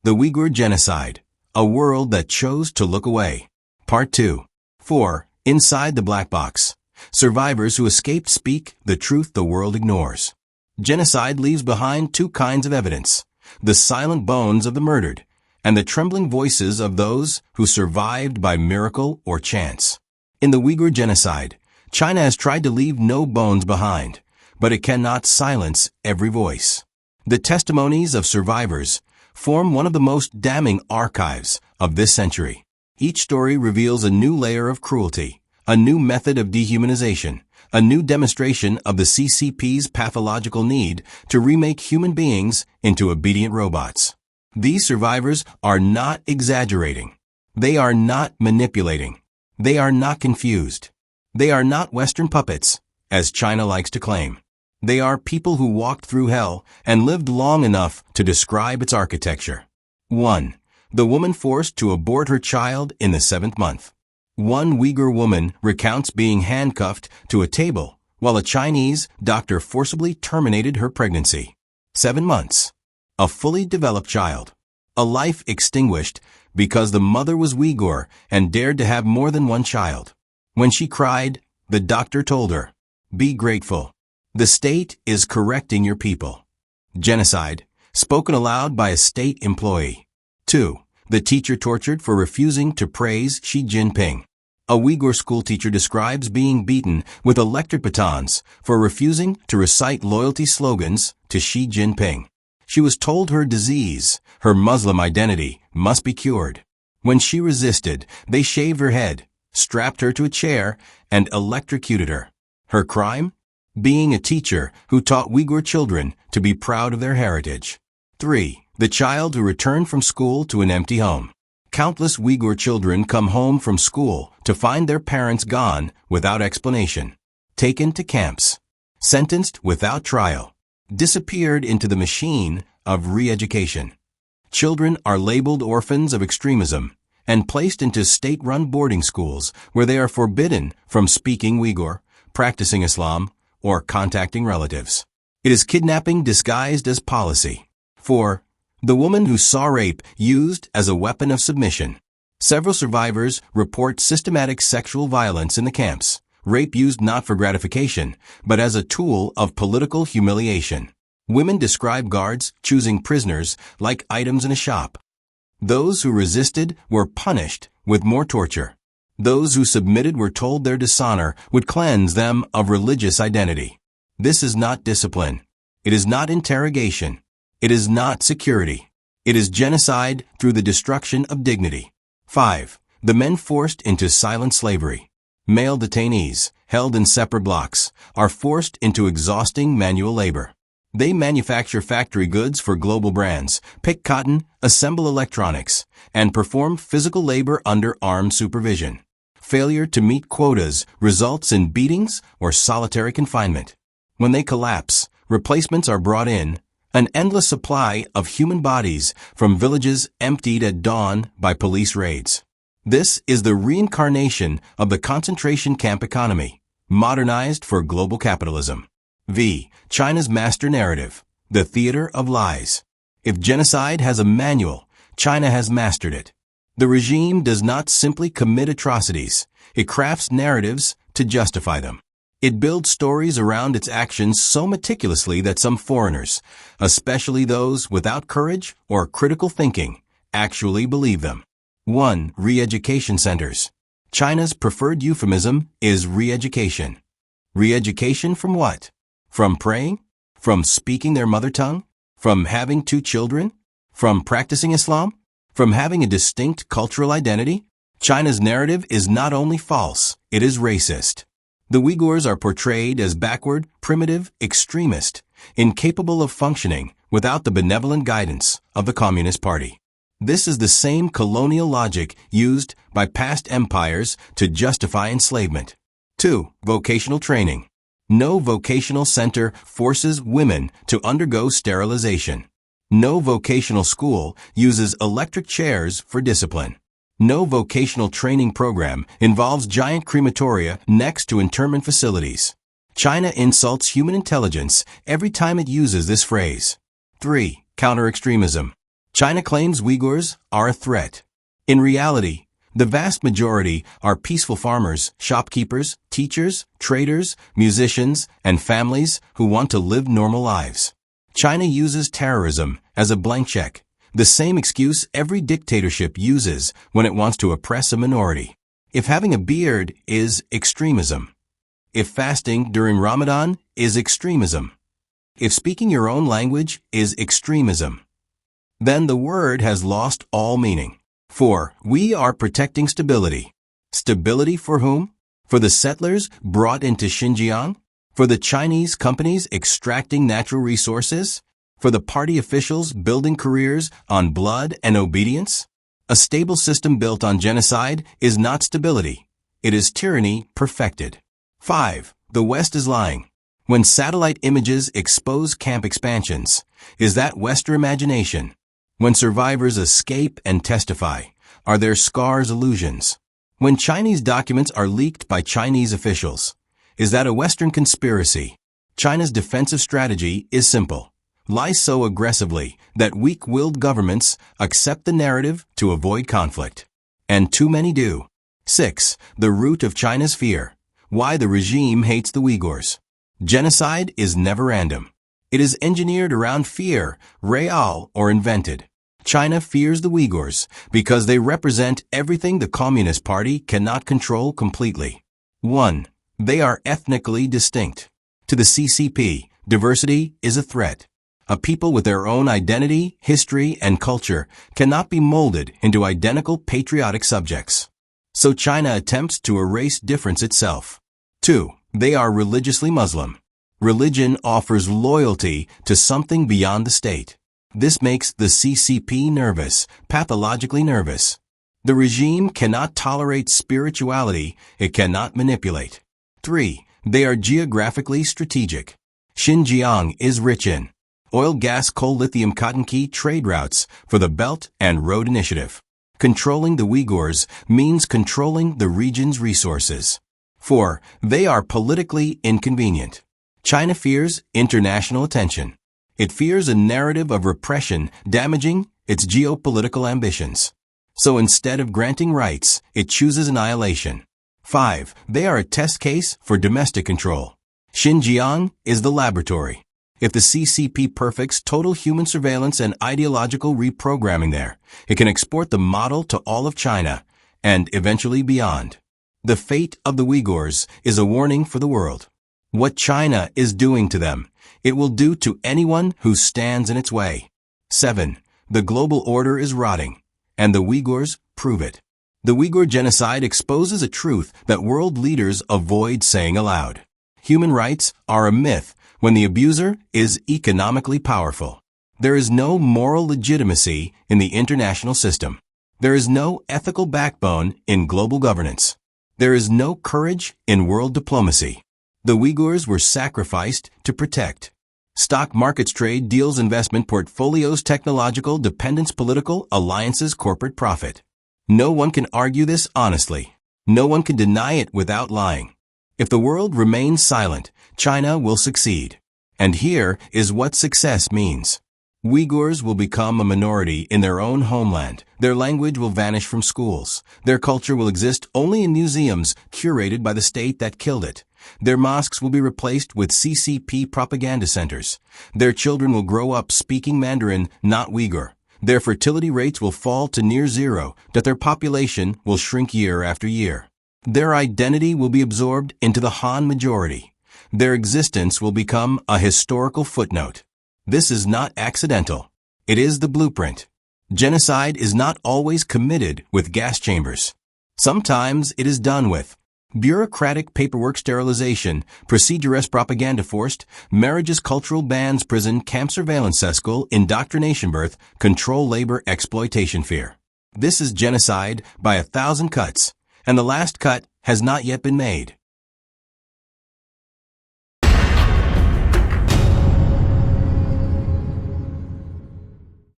The Uyghur Genocide, a world that chose to look away. Part 2. 4. Inside the Black Box. Survivors who escaped speak the truth the world ignores. Genocide leaves behind two kinds of evidence: the silent bones of the murdered, and the trembling voices of those who survived by miracle or chance. In the Uyghur Genocide, China has tried to leave no bones behind, but it cannot silence every voice. The testimonies of survivors form one of the most damning archives of this century. Each story reveals a new layer of cruelty, a new method of dehumanization, a new demonstration of the CCP's pathological need to remake human beings into obedient robots. These survivors are not exaggerating. They are not manipulating. They are not confused. They are not Western puppets, as China likes to claim. They are people who walked through hell and lived long enough to describe its architecture. 1. The woman forced to abort her child in the 7th month. One Uyghur woman recounts being handcuffed to a table while a Chinese doctor forcibly terminated her pregnancy. 7 months. A fully developed child. A life extinguished because the mother was Uyghur and dared to have more than one child. When she cried, the doctor told her, "Be grateful. The state is correcting your people." Genocide, spoken aloud by a state employee. 2. The teacher tortured for refusing to praise Xi Jinping. A Uyghur schoolteacher describes being beaten with electric batons for refusing to recite loyalty slogans to Xi Jinping. She was told her disease, her Muslim identity, must be cured. When she resisted, they shaved her head, strapped her to a chair, and electrocuted her. Her crime? Being a teacher who taught Uyghur children to be proud of their heritage. 3. The child who returned from school to an empty home. Countless Uyghur children come home from school to find their parents gone without explanation. Taken to camps. Sentenced without trial. Disappeared into the machine of re-education. Children are labeled orphans of extremism and placed into state-run boarding schools where they are forbidden from speaking Uyghur, practicing Islam, or contacting relatives. It is kidnapping disguised as policy. 4. The woman who saw rape used as a weapon of submission. Several survivors report systematic sexual violence in the camps, rape used not for gratification, but as a tool of political humiliation. Women describe guards choosing prisoners like items in a shop. Those who resisted were punished with more torture. Those who submitted were told their dishonor would cleanse them of religious identity. This is not discipline. It is not interrogation. It is not security. It is genocide through the destruction of dignity. 5. The men forced into silent slavery. Male detainees, held in separate blocks, are forced into exhausting manual labor. They manufacture factory goods for global brands, pick cotton, assemble electronics, and perform physical labor under armed supervision. Failure to meet quotas results in beatings or solitary confinement. When they collapse, replacements are brought in, an endless supply of human bodies from villages emptied at dawn by police raids. This is the reincarnation of the concentration camp economy, modernized for global capitalism. V. China's master narrative, the theater of lies. If genocide has a manual, China has mastered it. The regime does not simply commit atrocities, it crafts narratives to justify them. It builds stories around its actions so meticulously that some foreigners, especially those without courage or critical thinking, actually believe them. 1. Re-education centers. China's preferred euphemism is re-education. Re-education from what? From praying? From speaking their mother tongue? From having 2 children? From practicing Islam? From having a distinct cultural identity? China's narrative is not only false, it is racist. The Uyghurs are portrayed as backward, primitive, extremist, incapable of functioning without the benevolent guidance of the Communist Party. This is the same colonial logic used by past empires to justify enslavement. 2. Vocational training. No vocational center forces women to undergo sterilization. No vocational school uses electric chairs for discipline. No vocational training program involves giant crematoria next to internment facilities. China insults human intelligence every time it uses this phrase. 3. Counter-extremism. China claims Uyghurs are a threat. In reality, the vast majority are peaceful farmers, shopkeepers, teachers, traders, musicians, and families who want to live normal lives. China uses terrorism as a blank check, the same excuse every dictatorship uses when it wants to oppress a minority. If having a beard is extremism, if fasting during Ramadan is extremism, if speaking your own language is extremism, then the word has lost all meaning. 4. We are protecting stability. Stability for whom? For the settlers brought into Xinjiang? For the Chinese companies extracting natural resources? For the party officials building careers on blood and obedience? A stable system built on genocide is not stability. It is tyranny perfected. 5. The West is lying. When satellite images expose camp expansions, is that Western imagination? When survivors escape and testify, are their scars illusions? When Chinese documents are leaked by Chinese officials, is that a Western conspiracy? China's defensive strategy is simple. Lie so aggressively that weak-willed governments accept the narrative to avoid conflict. And too many do. 6. The root of China's fear. Why the regime hates the Uyghurs. Genocide is never random. It is engineered around fear, real or invented. China fears the Uyghurs because they represent everything the Communist Party cannot control completely. 1. They are ethnically distinct. To the CCP, diversity is a threat. A people with their own identity, history, and culture cannot be molded into identical patriotic subjects. So China attempts to erase difference itself. 2. They are religiously Muslim. Religion offers loyalty to something beyond the state. This makes the CCP nervous, pathologically nervous. The regime cannot tolerate spirituality it cannot manipulate. 3. They are geographically strategic. Xinjiang is rich in oil, gas, coal, lithium, cotton, key trade routes for the Belt and Road Initiative. Controlling the Uyghurs means controlling the region's resources. 4. They are politically inconvenient. China fears international attention. It fears a narrative of repression damaging its geopolitical ambitions. So instead of granting rights, it chooses annihilation. 5. They are a test case for domestic control. Xinjiang is the laboratory. If the CCP perfects total human surveillance and ideological reprogramming there, it can export the model to all of China and eventually beyond. The fate of the Uyghurs is a warning for the world. What China is doing to them, it will do to anyone who stands in its way. 7. The global order is rotting, and the Uyghurs prove it. The Uyghur genocide exposes a truth that world leaders avoid saying aloud. Human rights are a myth when the abuser is economically powerful. There is no moral legitimacy in the international system. There is no ethical backbone in global governance. There is no courage in world diplomacy. The Uyghurs were sacrificed to protect. Stock markets, trade deals, investment portfolios, technological dependence, political alliances, corporate profit. No one can argue this honestly. No one can deny it without lying. If the world remains silent, China will succeed. And here is what success means. Uyghurs will become a minority in their own homeland. Their language will vanish from schools. Their culture will exist only in museums curated by the state that killed it. Their mosques will be replaced with CCP propaganda centers. Their children will grow up speaking Mandarin, not Uyghur. Their fertility rates will fall to near zero, that their population will shrink year after year. Their identity will be absorbed into the Han majority. Their existence will become a historical footnote. This is not accidental. It is the blueprint. Genocide is not always committed with gas chambers. Sometimes it is done with bureaucratic paperwork, sterilization, procedure-esque propaganda, forced marriages, cultural bans, prison, camp surveillance, school, indoctrination, birth, control, labor, exploitation, fear. This is genocide by 1,000 cuts, and the last cut has not yet been made.